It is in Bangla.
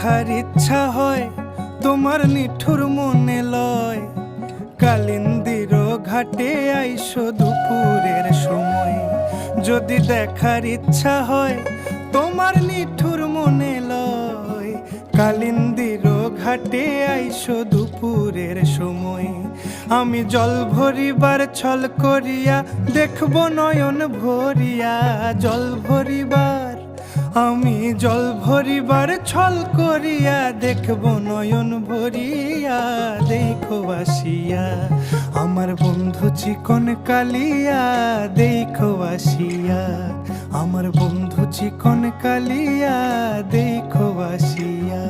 দেখার ইচ্ছা হয় তোমার নিঠুর মনে লয়। কালিন্দির ঘাটে আইসো দুপুরের সময়। যদি দেখার ইচ্ছা হয় তোমার নিঠুর মনে লয়, কালিন্দির ঘাটে আইসো দুপুরের সময়। আমি জল ভরিবার ছল করিয়া দেখব নয়ন ভরিয়া, জল ভরিবার আমি জল ভরিবার ছল করিয়া দেখব নয়ন ভরিয়া। দেখো আসিয়া আমার বন্ধু চিকন কালিয়া, দেখো আসিয়া আমার বন্ধু চিকন কালিয়া, দেখো আসিয়া।